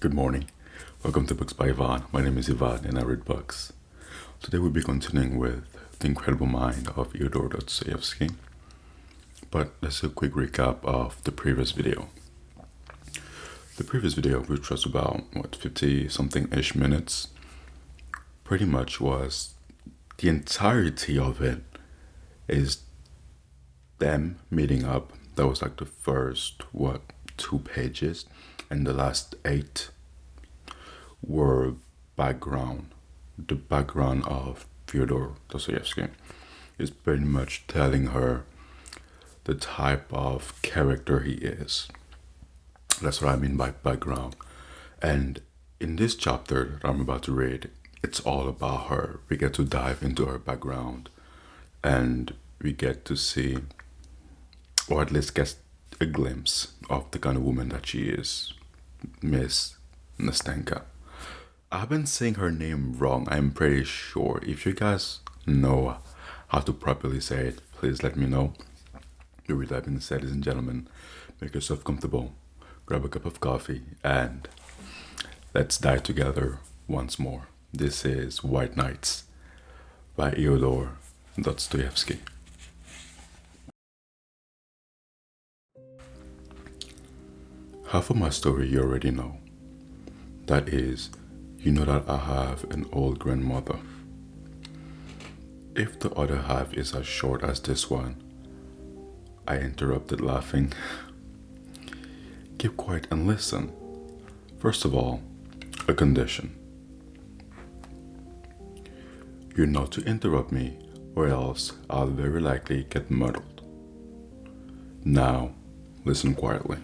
Good morning. Welcome to Books by Ivan. My name is Ivan and I read books. Today we'll be continuing with The Incredible Mind of Fyodor Dostoevsky. But let's do a quick recap of the previous video. The previous video, which was about 50 something ish minutes, pretty much was the entirety of it is them meeting up. That was like the first 2 pages, and the last 8 were background. The background of Fyodor Dostoevsky is pretty much telling her the type of character he is. That's what I mean by background. And in this chapter that I'm about to read, it's all about her. We get to dive into her background and we get to see, or at least get a glimpse of the kind of woman that she is, Miss Nastenka. I've been saying her name wrong, I'm pretty sure. If you guys know how to properly say it, please let me know. With that being said, ladies and gentlemen, make yourself comfortable, grab a cup of coffee, and let's dive together once more. This is White Nights by Fyodor Dostoevsky. Half of my story you already know. That is, you know that I have an old grandmother. If the other half is as short as this one, I interrupted laughing. Keep quiet and listen. First of all, a condition. You're not to interrupt me, or else I'll very likely get muddled. Now, listen quietly.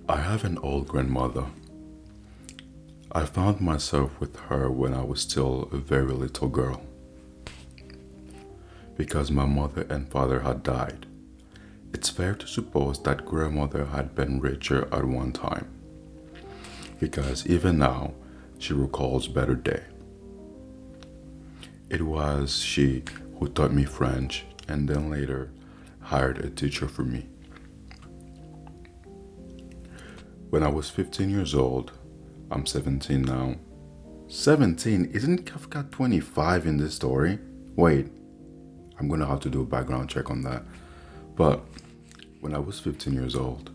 I have an old grandmother. I found myself with her when I was still a very little girl. Because my mother and father had died, it's fair to suppose that grandmother had been richer at one time. Because even now, she recalls better day. It was she who taught me French and then later hired a teacher for me. When I was 15 years old, I'm 17 now. 17? Isn't Kafka 25 in this story? Wait, I'm gonna have to do a background check on that. But when I was 15 years old,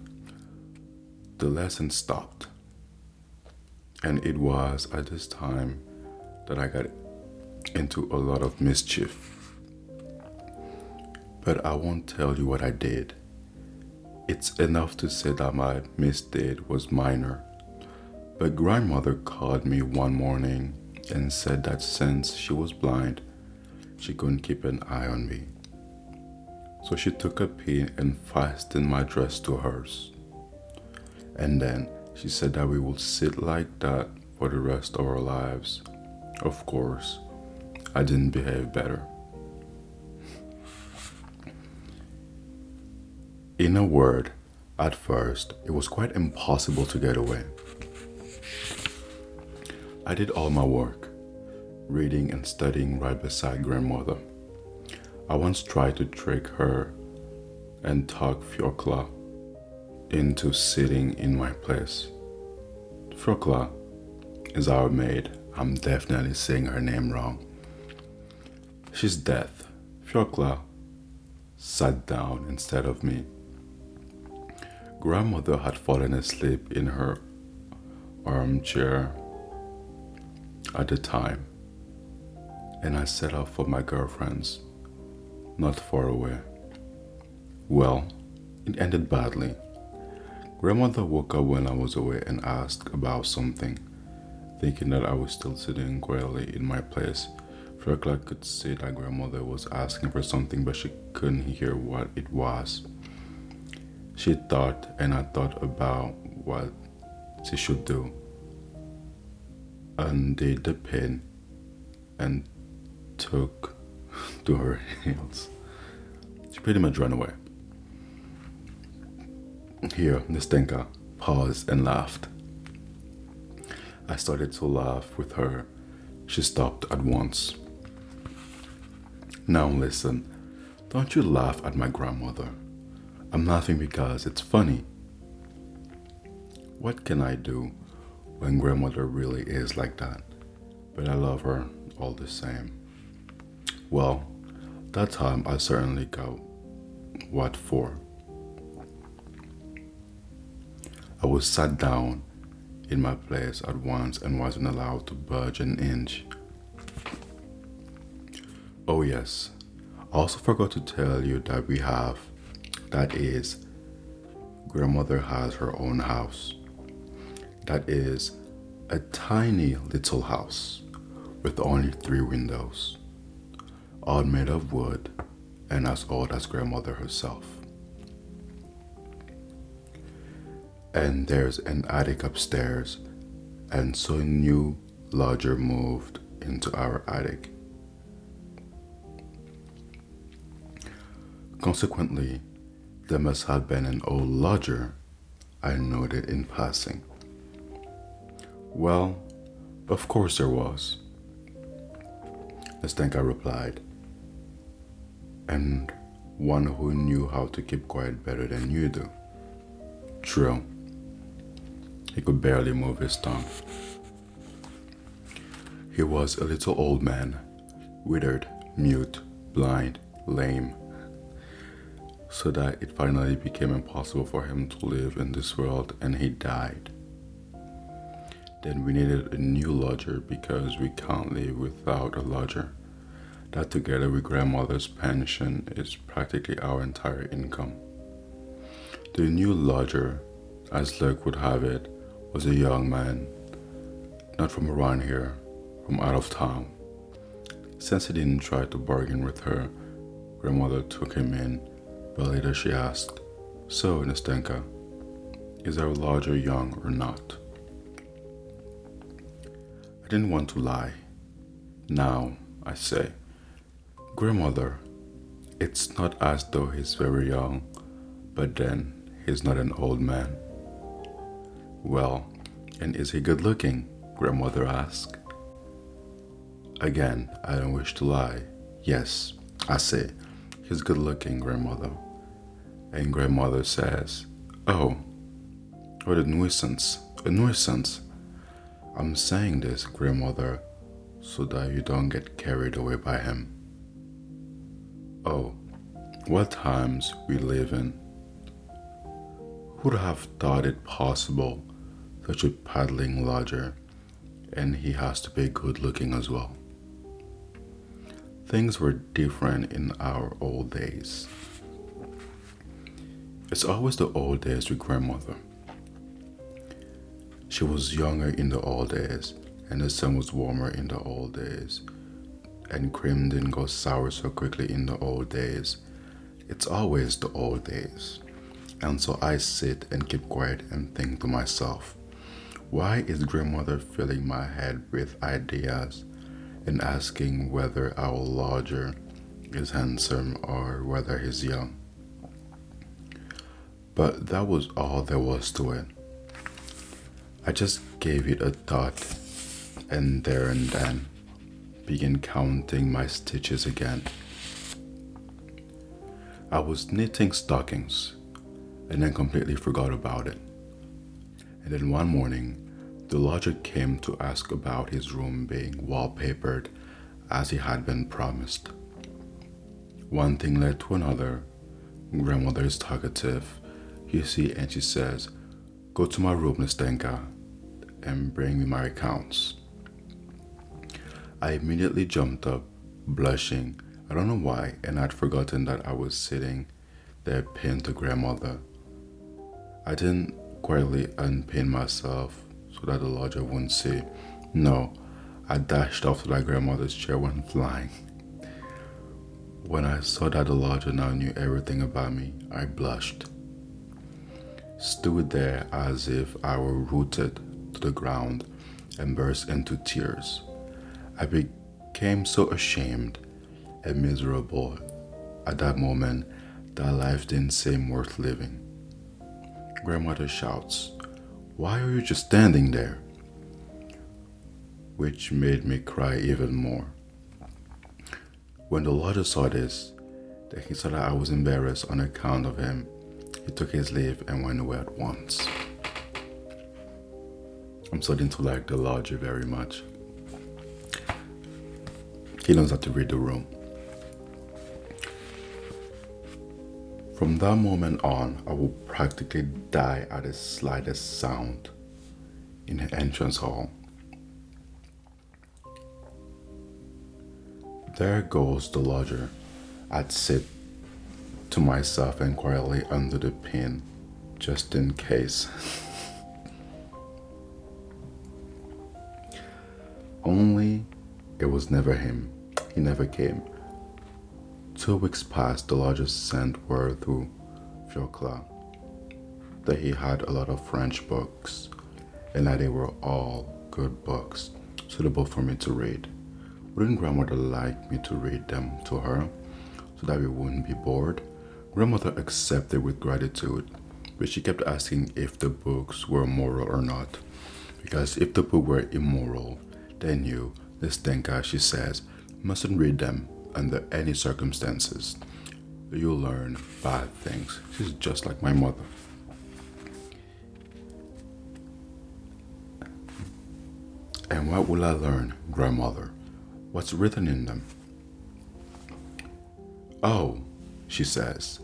the lesson stopped. And it was at this time that I got into a lot of mischief. But I won't tell you what I did. It's enough to say that my misdeed was minor. But grandmother called me one morning and said that since she was blind, she couldn't keep an eye on me. So she took a pin and fastened my dress to hers. And then she said that we would sit like that for the rest of our lives. Of course, I didn't behave better. In a word, at first, it was quite impossible to get away. I did all my work, reading and studying right beside grandmother. I once tried to trick her and talk Fiokla into sitting in my place. Fiokla is our maid. I'm definitely saying her name wrong. She's deaf. Fiokla sat down instead of me. Grandmother had fallen asleep in her armchair at the time, and I set off for my girlfriend's, not far away. Well, it ended badly. Grandmother woke up when I was away and asked about something, thinking that I was still sitting quietly in my place. Fiokla could see that grandmother was asking for something, but she couldn't hear what it was. She thought, and I thought about what she should do. Undid the pin and took to her heels. She pretty much ran away. Here, Nastenka paused and laughed. I started to laugh with her. She stopped at once. Now listen, don't you laugh at my grandmother. I'm laughing because it's funny. what can I do when grandmother really is like that? But I love her all the same. Well, that time I certainly got what for. I was sat down in my place at once and wasn't allowed to budge an inch. Oh, yes, I also forgot to tell you that that is, grandmother has her own house. That is a tiny little house with only 3 windows, all made of wood and as old as grandmother herself. And there's an attic upstairs, and so a new lodger moved into our attic. Consequently, there must have been an old lodger, I noted in passing. Well, of course there was, Nastenka replied, and one who knew how to keep quiet better than you do. True. He could barely move his tongue. He was a little old man, withered, mute, blind, lame, so that it finally became impossible for him to live in this world and he died. Then we needed a new lodger because we can't live without a lodger. That together with grandmother's pension is practically our entire income. The new lodger, as luck would have it, was a young man, not from around here, from out of town. Since he didn't try to bargain with her, grandmother took him in, but later she asked, "So, Nastenka, is our lodger young or not?" I didn't want to lie. Now, I say, "Grandmother, it's not as though he's very young, but then he's not an old man." "Well, and is he good looking?" grandmother asked. Again, I don't wish to lie. "Yes," I say, "he's good looking, grandmother." And grandmother says, "Oh, what a nuisance, a nuisance." I'm saying this, grandmother, so that you don't get carried away by him. Oh, what times we live in. Who'd have thought it possible, such a paddling lodger, and he has to be good looking as well. Things were different in our old days. It's always the old days with grandmother. She was younger in the old days, and the sun was warmer in the old days, and cream didn't go sour so quickly in the old days. It's always the old days. And so I sit and keep quiet and think to myself, why is grandmother filling my head with ideas and asking whether our lodger is handsome or whether he's young? But that was all there was to it. I just gave it a thought, and there and then began counting my stitches again. I was knitting stockings and then completely forgot about it. And then one morning, the lodger came to ask about his room being wallpapered as he had been promised. One thing led to another. Grandmother is talkative, you see, and she says, "Go to my room, Nastenka, and bring me my accounts." I immediately jumped up, blushing. I don't know why, and I'd forgotten that I was sitting there pinned to grandmother. I didn't quietly unpin myself so that the lodger wouldn't see. No, I dashed off to that grandmother's chair went flying. When I saw that the lodger now knew everything about me, I blushed. Stood there as if I were rooted to the ground and burst into tears. I became so ashamed and miserable at that moment that life didn't seem worth living. Grandmother shouts, "Why are you just standing there?" Which made me cry even more. When the lodger saw this, then he saw that I was embarrassed on account of him. He took his leave and went away at once. I'm starting to like the lodger very much. He knows how to read the room. From that moment on, I will practically die at the slightest sound in the entrance hall. There goes the lodger. I'd sit to myself and quietly under the pin, just in case. Only it was never him. He never came. 2 weeks passed, the lodger sent word through Fiocla that he had a lot of French books and that they were all good books, suitable for me to read. Wouldn't grandmother like me to read them to her so that we wouldn't be bored? Grandmother accepted with gratitude, but she kept asking if the books were moral or not. Because if the book were immoral, then you, Nastenka, she says, mustn't read them under any circumstances. You'll learn bad things. She's just like my mother. And what will I learn, grandmother? What's written in them? Oh, she says,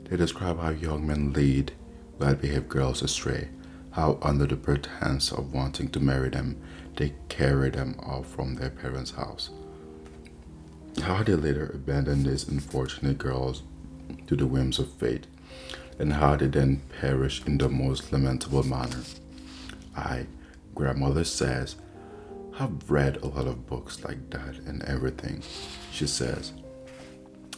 they describe how young men lead well-behaved girls astray, how under the pretense of wanting to marry them, they carry them off from their parents' house, how they later abandon these unfortunate girls to the whims of fate, and how they then perish in the most lamentable manner. I, grandmother says, have read a lot of books like that and everything. She says,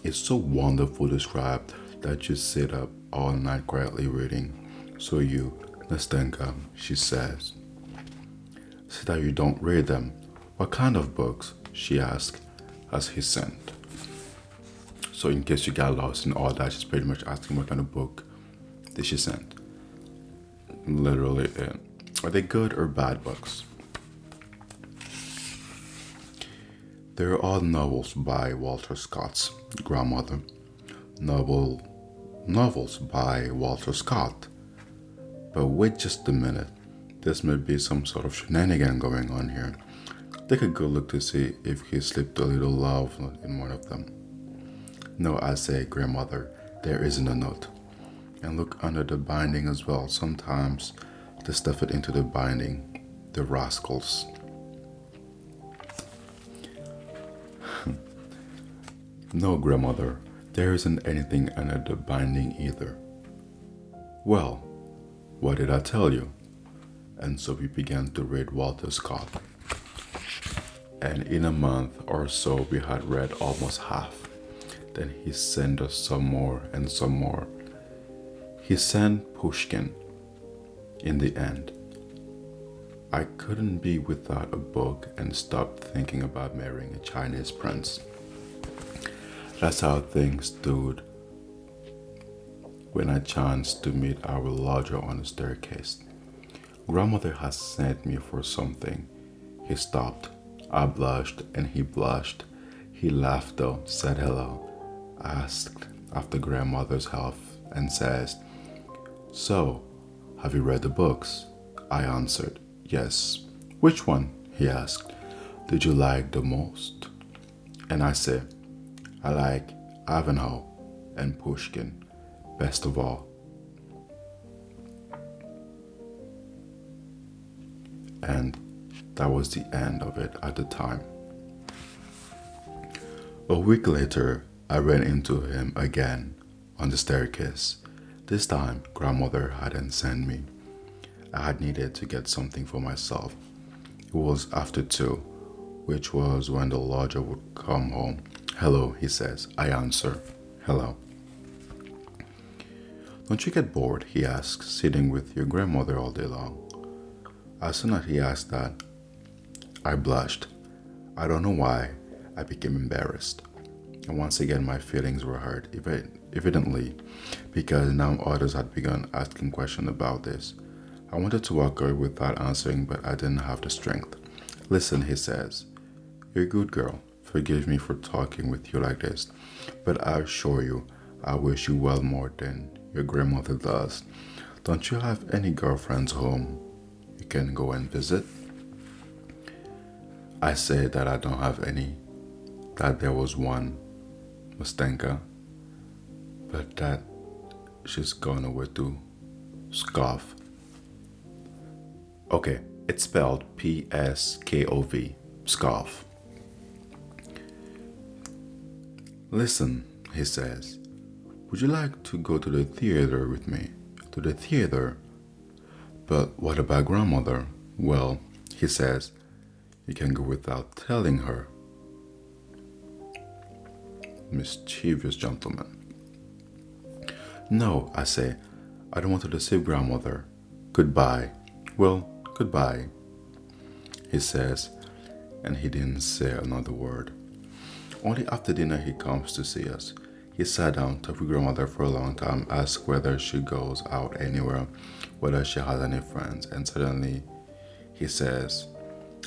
it's so wonderful described that you sit up all night quietly reading. So you, Nastenka, she says, say that you don't read them. What kind of books? She asked as he sent. So in case you got lost in all that, she's pretty much asking what kind of book did she send. Literally, are they good or bad books? They're all novels by Walter Scott's grandmother. Novels by Walter Scott. But wait just a minute. This may be some sort of shenanigan going on here. Take a good look to see if he slipped a little love in one of them. No, I say, grandmother, there isn't a note. And look under the binding as well. Sometimes they stuff it into the binding. The rascals. No, grandmother, there isn't anything under the binding either. Well, what did I tell you? And so we began to read Walter Scott. And in a month or so, we had read almost half. Then he sent us some more and some more. He sent Pushkin in the end. I couldn't be without a book and stopped thinking about marrying a Chinese prince. That's how things stood when I chanced to meet our lodger on the staircase. Grandmother has sent me for something. He stopped. I blushed and he blushed. He laughed though, said hello, asked after grandmother's health and says, so, have you read the books? I answered, yes. Which one? He asked. Did you like the most? And I said, I like Ivanhoe and Pushkin best of all. And that was the end of it at the time. A week later, I ran into him again on the staircase. This time, grandmother hadn't sent me. I had needed to get something for myself. It was after 2, which was when the lodger would come home. Hello, he says. I answer, hello. Don't you get bored, he asks, sitting with your grandmother all day long? As soon as he asked that, I blushed. I don't know why. I became embarrassed. And once again, my feelings were hurt, evidently, because now others had begun asking questions about this. I wanted to walk away without answering, but I didn't have the strength. Listen, he says. You're a good girl. Forgive me for talking with you like this, but I assure you, I wish you well more than your grandmother does. Don't you have any girlfriends home? you can go and visit? I say that I don't have any, that there was one, Nastenka, but that she's gone away to scoff. Okay, it's spelled Pskov, scoff. Listen, he says, would you like to go to the theater with me? To the theater? But what about grandmother? Well, he says, you can go without telling her. Mischievous gentleman. No, I say, I don't want to deceive grandmother. Goodbye. Well, goodbye, he says, and he didn't say another word. Only after dinner he comes to see us. He sat down, talked with grandmother for a long time, asked whether she goes out anywhere, whether she has any friends, and suddenly he says,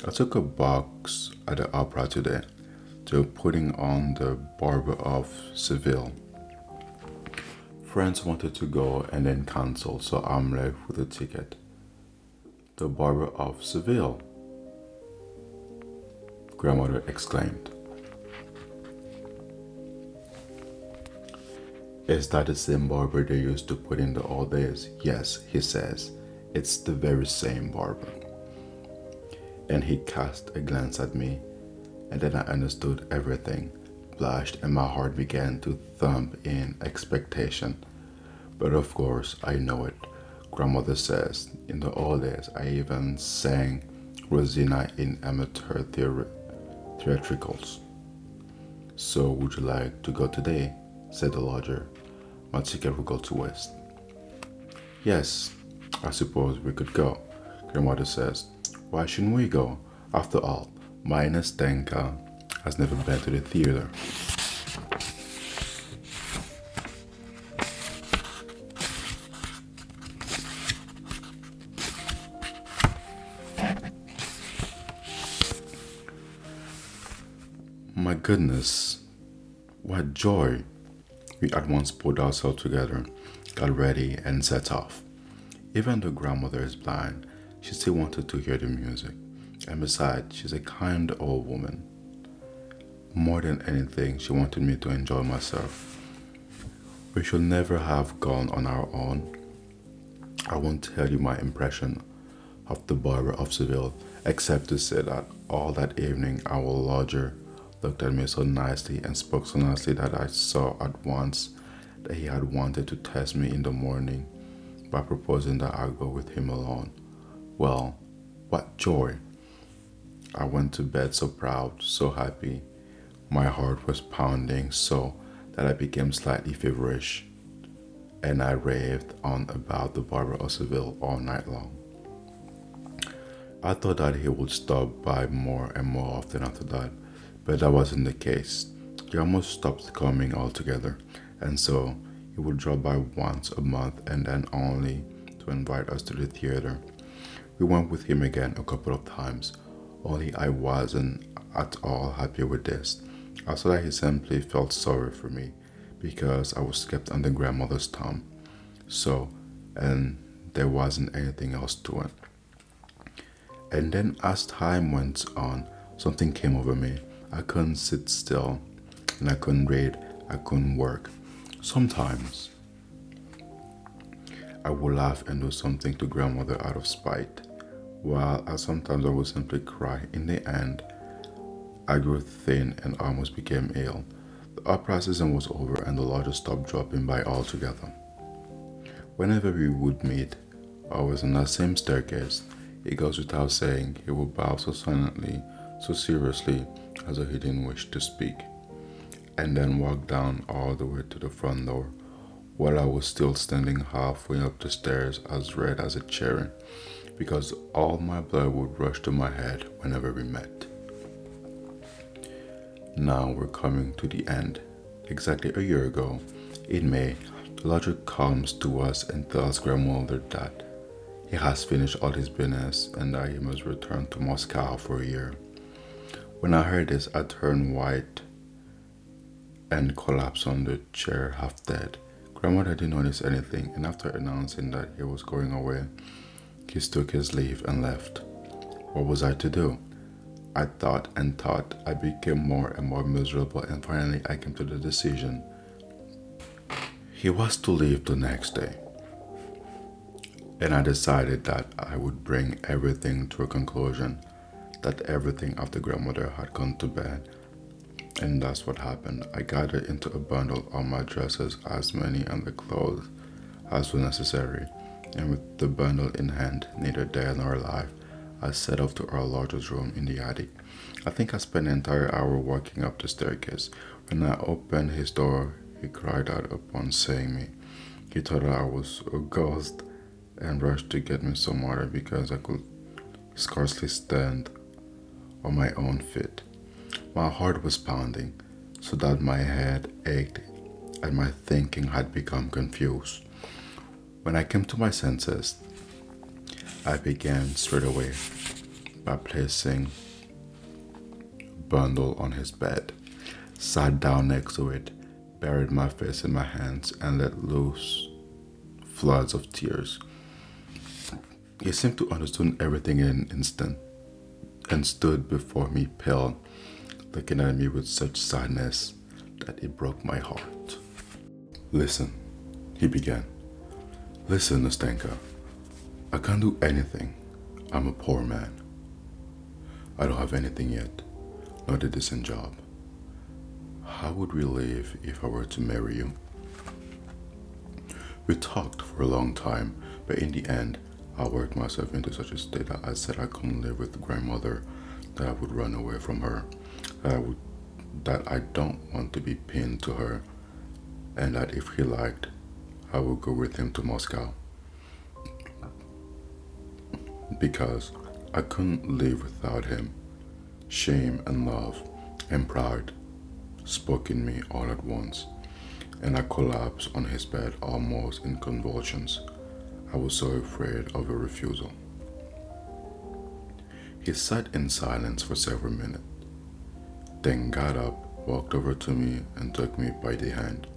I took a box at the opera today. They're putting on the Barber of Seville. Friends wanted to go and then canceled, so I'm left with a ticket. The Barber of Seville, grandmother exclaimed. Is that the same barber they used to put in the old days? Yes, he says. It's the very same barber. And he cast a glance at me, and then I understood everything, blushed, and my heart began to thump in expectation. But of course, I know it. Grandmother says, in the old days, I even sang Rosina in amateur theatricals. So would you like to go today? Said the lodger. My ticket will go to West. Yes, I suppose we could go. Grandmother says, why shouldn't we go? After all, my Nastenka has never been to the theater. My goodness, what joy! We at once pulled ourselves together, got ready, and set off. Even though grandmother is blind, she still wanted to hear the music. And besides, she's a kind old woman. More than anything, she wanted me to enjoy myself. We should never have gone on our own. I won't tell you my impression of the Barber of Seville, except to say that all that evening our lodger looked at me so nicely and spoke so nicely that I saw at once that he had wanted to test me in the morning by proposing that I go with him alone. Well, what joy! I went to bed so proud, so happy. My heart was pounding so that I became slightly feverish, and I raved on about the Barber of Seville all night long. I thought that he would stop by more and more often after that, but that wasn't the case. He almost stopped coming altogether, and so he would drop by once a month and then only to invite us to the theater. We went with him again a couple of times, only I wasn't at all happy with this. I saw that he simply felt sorry for me because I was kept under grandmother's thumb. So, and there wasn't anything else to it. And then as time went on, something came over me. I couldn't sit still, and I couldn't read, I couldn't work. Sometimes, I would laugh and do something to grandmother out of spite, while sometimes I would simply cry. In the end, I grew thin and almost became ill. The opera season was over and the lodger stopped dropping by altogether. Whenever we would meet, always on that same staircase, it goes without saying he would bow so silently, so seriously, as though he didn't wish to speak, and then walk down all the way to the front door, while I was still standing halfway up the stairs as red as a cherry, because all my blood would rush to my head whenever we met. Now we're coming to the end. Exactly a year ago, in May, the lodger comes to us and tells grandmother that he has finished all his business and that he must return to Moscow for a year. When I heard this, I turned white and collapsed on the chair half dead. Grandmother didn't notice anything, and after announcing that he was going away, He took his leave and left. What was I to do? I thought and thought. I became more and more miserable, and finally I came to the decision. He was to leave the next day. And I decided that I would bring everything to a conclusion, that everything of the grandmother had gone to bed. And that's what happened. I gathered into a bundle all my dresses, as many and the clothes as was necessary, and with the bundle in hand, neither dead nor alive, I set off to our largest room in the attic. I think I spent an entire hour walking up the staircase. When I opened his door, he cried out upon seeing me. He thought I was a ghost and rushed to get me some water because I could scarcely stand on my own feet. My heart was pounding so that my head ached and my thinking had become confused. When I came to my senses, I began straight away by placing a bundle on his bed, sat down next to it, buried my face in my hands, and let loose floods of tears. He seemed to understand everything in an instant and stood before me pale, looking at me with such sadness that it broke my heart. "Listen," he began. "Listen, Nastenka. I can't do anything. I'm a poor man. I don't have anything yet, not a decent job. How would we live if I were to marry you?" We talked for a long time, but in the end, I worked myself into such a state that I said I couldn't live with grandmother, that I would run away from her, that I don't want to be pinned to her, and that if he liked, I would go with him to Moscow. Because I couldn't live without him. Shame and love and pride spoke in me all at once, and I collapsed on his bed almost in convulsions. I was so afraid of a refusal. He sat in silence for several minutes, then got up, walked over to me, and took me by the hand.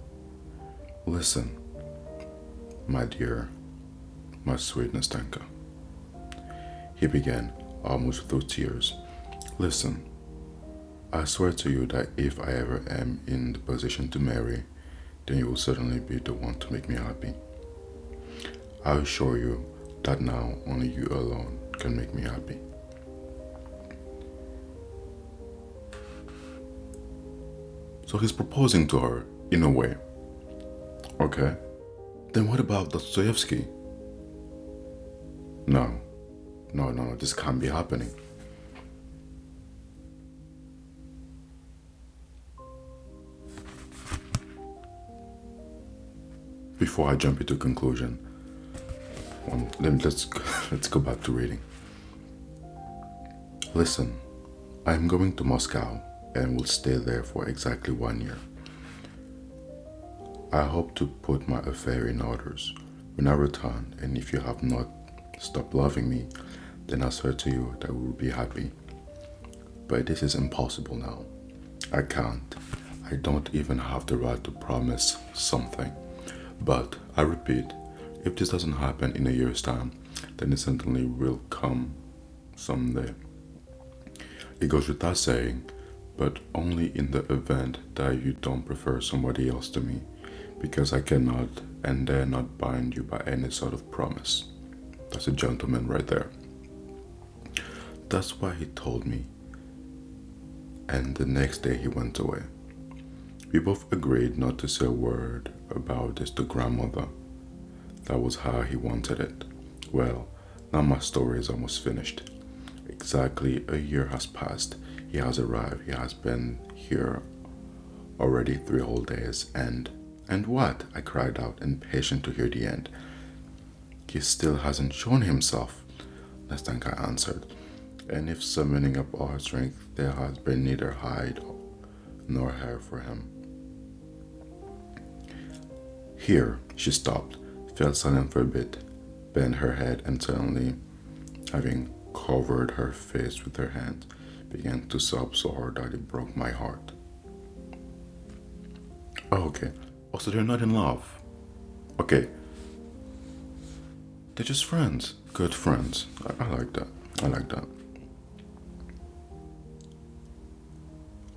"Listen, my dear, my sweet Nastenka," he began, almost through tears. "Listen, I swear to you that if I ever am in the position to marry, then you will certainly be the one to make me happy. I assure you that now only you alone can make me happy." So he's proposing to her, in a way. Okay. Then what about Dostoevsky? No, this can't be happening. Before I jump into conclusion, let's go back to reading. "Listen, I am going to Moscow and will stay there for exactly 1 year. I hope to put my affair in orders when I return, and if you have not stopped loving me, then I swear to you that we will be happy. But this is impossible now. I can't. I don't even have the right to promise something. But I repeat, if this doesn't happen in a year's time, then it certainly will come someday. It goes without saying, but only in the event that you don't prefer somebody else to me, because I cannot and dare not bind you by any sort of promise." That's a gentleman right there. That's why he told me, and the next day he went away. We both agreed not to say a word about this to grandmother. That was how he wanted it. Well, now my story is almost finished. Exactly a year has passed. He has arrived. He has been here already 3 whole days. And what? I cried out, impatient to hear the end. "He still hasn't shown himself," Nastenka answered. "And if summoning up all her strength, there has been neither hide nor hair for him." Here she stopped, fell silent for a bit, bent her head, and suddenly, having covered her face with her hands, began to sob so hard that it broke my heart. "Oh, okay. Also, they're not in love. Okay. They're just friends. Good friends. I like that. I like that.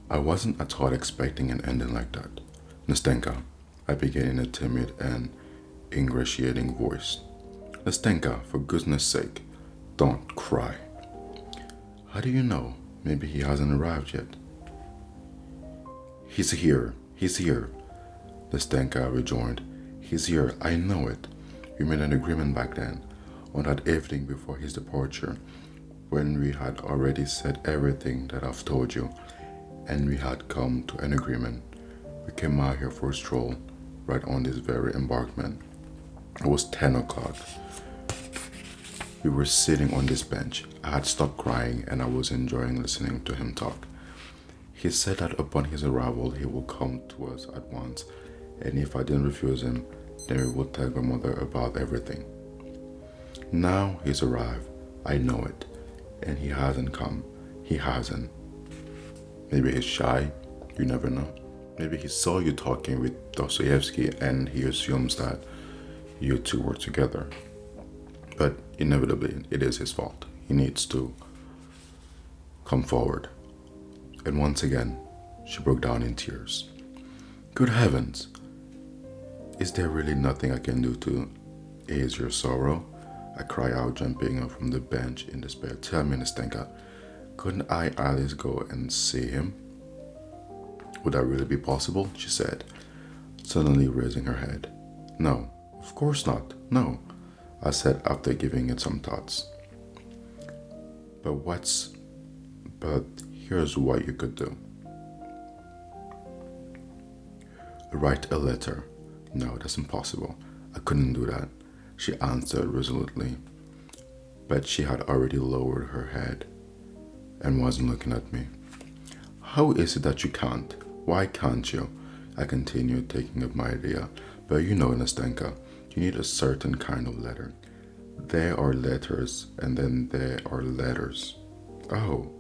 I wasn't at all expecting an ending like that. Nastenka, I began in a timid and ingratiating voice. Nastenka, for goodness sake, don't cry. How do you know? Maybe he hasn't arrived yet. He's here, Nastenka rejoined. He's here, I know it. We made an agreement back then, on that evening before his departure, when we had already said everything that I've told you, and we had come to an agreement. We came out here for a stroll, right on this very embankment. It was 10 o'clock. We were sitting on this bench. I had stopped crying and I was enjoying listening to him talk. He said that upon his arrival, he will come to us at once, and if I didn't refuse him, then we would tell my mother about everything. Now he's arrived. I know it. And he hasn't come. He hasn't. Maybe he's shy. You never know. Maybe he saw you talking with Dostoevsky and he assumes that you two were together. But inevitably, it is his fault. He needs to come forward. And once again, she broke down in tears. Good heavens! Is there really nothing I can do to ease your sorrow? I cry out, jumping up from the bench in despair. Tell me, Nastenka, couldn't I at least go and see him? Would that really be possible? She said, suddenly raising her head. No, of course not. No, I said after giving it some thoughts. But here's what you could do. Write a letter. No, that's impossible. I couldn't do that, she answered resolutely. But she had already lowered her head and wasn't looking at me. How is it that you can't? Why can't you? I continued, taking up my idea. But you know, Nastenka, you need a certain kind of letter. There are letters and then there are letters. Oh.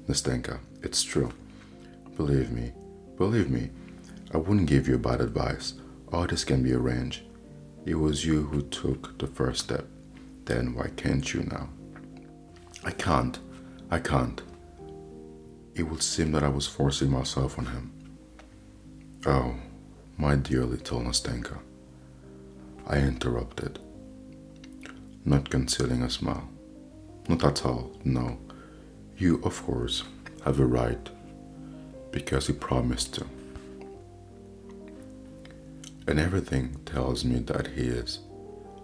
Nastenka, it's true. Believe me, I wouldn't give you bad advice. All this can be arranged. It was you who took the first step. Then why can't you now? I can't. It would seem that I was forcing myself on him. Oh, my dear little Nastenka, I interrupted, not concealing a smile. Not at all, no. You, of course, have a right, because you promised to. And everything tells me that he is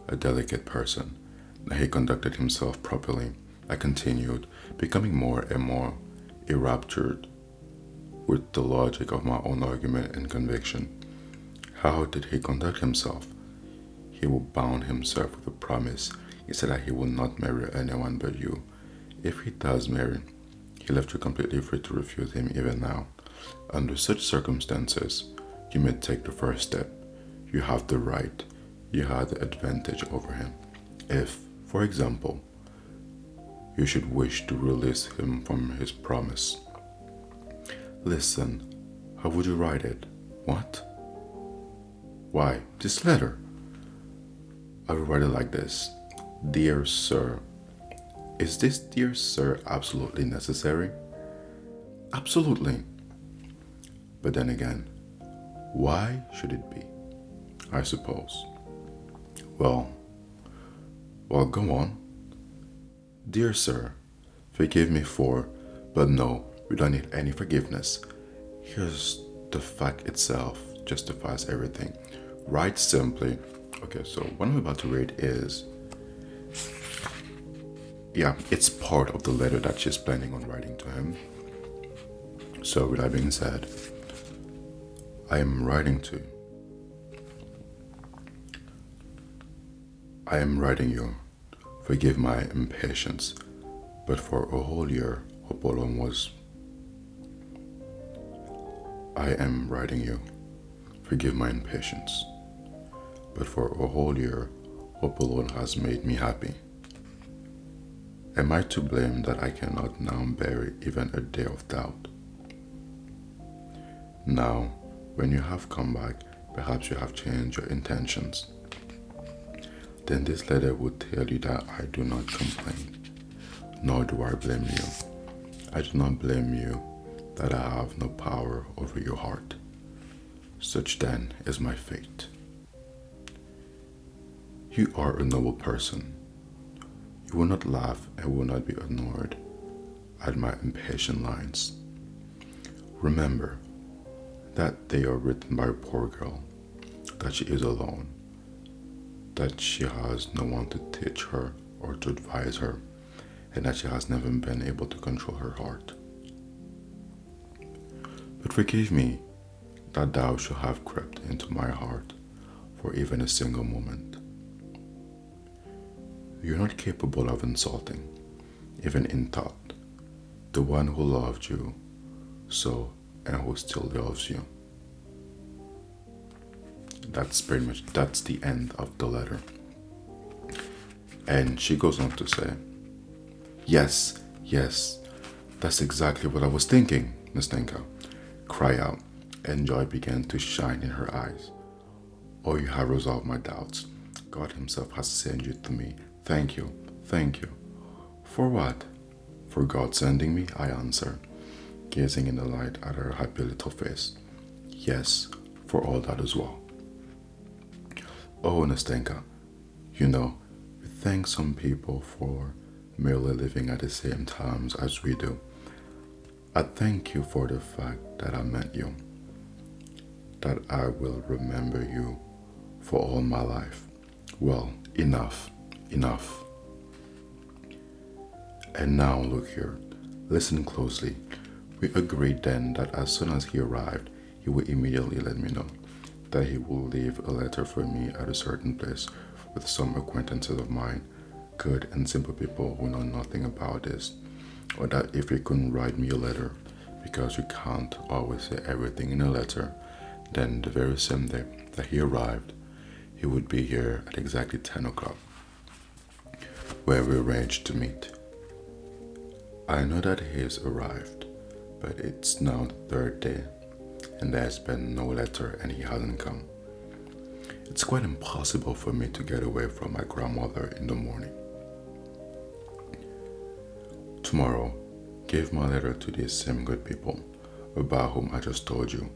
a delicate person, that he conducted himself properly. I continued, becoming more and more enraptured with the logic of my own argument and conviction. How did he conduct himself? He will bound himself with a promise. He said that he will not marry anyone but you. If he does marry, he left you completely free to refuse him even now. Under such circumstances, you may take the first step. You have the right. You have the advantage over him. If, for example, you should wish to release him from his promise. Listen, how would you write it? What? Why, this letter. I will write it like this. Dear Sir. Is this dear sir absolutely necessary? Absolutely. But then again, why should it be? I suppose. Well, go on. Dear sir, forgive me for, but no, we don't need any forgiveness. Here's the fact itself justifies everything. Write simply. Okay, so what I'm about to read is, it's part of the letter that she's planning on writing to him. So with that being said, I am writing you. Forgive my impatience, but for a whole year, Apollon was. I am writing you. Forgive my impatience, but for a whole year, Apollon has made me happy. Am I to blame that I cannot now bear even a day of doubt? Now, when you have come back, perhaps you have changed your intentions. then this letter would tell you that I do not complain, nor do I blame you. I do not blame you that I have no power over your heart. Such then is my fate. You are a noble person. You will not laugh and will not be annoyed at my impatient lines. Remember that they are written by a poor girl, that she is alone, that she has no one to teach her or to advise her, and that she has never been able to control her heart. But forgive me that thou should have crept into my heart for even a single moment. You are not capable of insulting, even in thought, the one who loved you so and who still loves you. That's the end of the letter. And she goes on to say, yes, that's exactly what I was thinking, Nastenka. Cry out, and joy began to shine in her eyes. Oh, you have resolved my doubts. God himself has sent you to me. Thank you. For what? For God sending me, I answer, gazing in the light at her happy little face. Yes, for all that as well. Oh, Nastenka, you know, we thank some people for merely living at the same times as we do. I thank you for the fact that I met you, that I will remember you for all my life. Well, enough. And now look here, listen closely. We agreed then that as soon as he arrived, he would immediately let me know that he will leave a letter for me at a certain place with some acquaintances of mine, good and simple people who know nothing about this, or that if he couldn't write me a letter, because you can't always say everything in a letter, then the very same day that he arrived, he would be here at exactly 10 o'clock, where we arranged to meet. I know that he has arrived, but it's now the third day, and there's been no letter and he hasn't come. It's quite impossible for me to get away from my grandmother in the morning. Tomorrow, give my letter to these same good people about whom I just told you.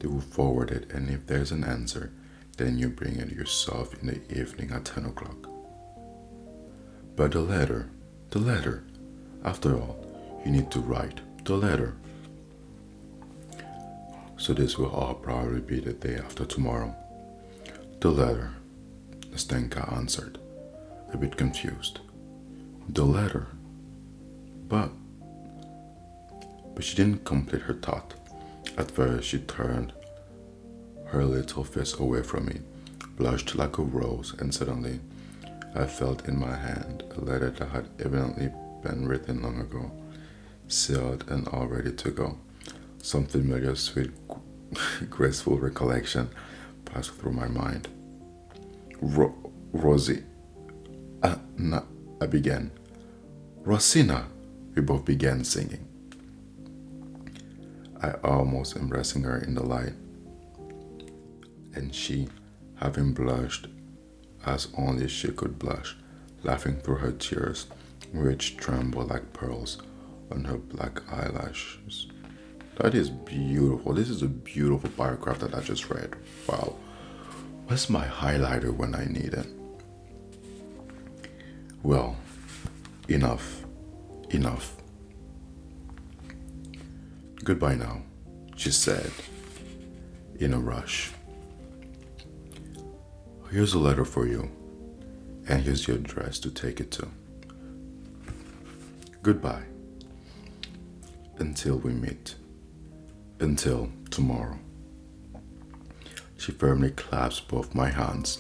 They will forward it, and if there's an answer, then you bring it yourself in the evening at 10 o'clock. But the letter, after all, you need to write the letter. So this will all probably be the day after tomorrow. The letter, Nastenka answered, a bit confused. The letter? But she didn't complete her thought. At first she turned her little face away from me, blushed like a rose, and suddenly I felt in my hand a letter that had evidently been written long ago, sealed and all ready to go. Some familiar, sweet, graceful recollection passed through my mind. Rosie. I began. Rosina, we both began singing. I almost embracing her in the light, and she, having blushed as only she could blush, laughing through her tears, which trembled like pearls on her black eyelashes. That is beautiful. This is a beautiful paragraph that I just read. Wow. Where's my highlighter when I need it? Well, enough. Goodbye now, she said, in a rush. Here's a letter for you, and here's your address to take it to. Goodbye. Until we meet. Until tomorrow. She firmly clasped both my hands,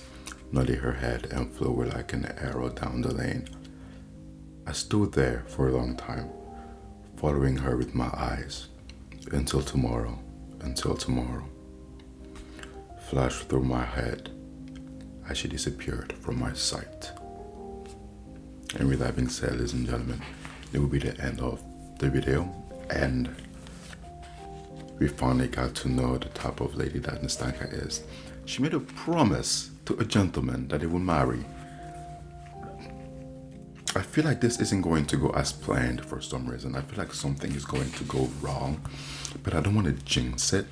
nodded her head, and flew away like an arrow down the lane. I stood there for a long time, following her with my eyes. Until tomorrow, flashed through my head as she disappeared from my sight. And with that being said, ladies and gentlemen, it will be the end of the video, and we finally got to know the type of lady that Nastenka is. She made a promise to a gentleman that they would marry, I feel like this isn't going to go as planned for some reason. I feel like something is going to go wrong, but I don't want to jinx it.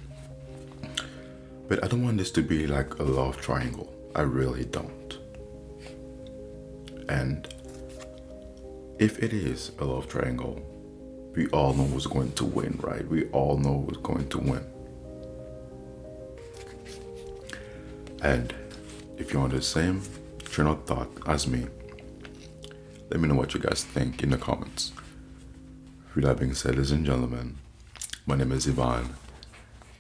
But I don't want this to be like a love triangle. I really don't. And if it is a love triangle, we all know who's going to win, right? We all know who's going to win. And if you're on the same train of thought as me, let me know what you guys think in the comments. With that being said, ladies and gentlemen, my name is Ivan,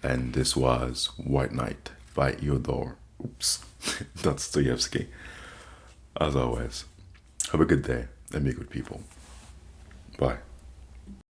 and this was White Knight by Eodor. Oops, Dostoevsky. As always, have a good day and be good people. Bye.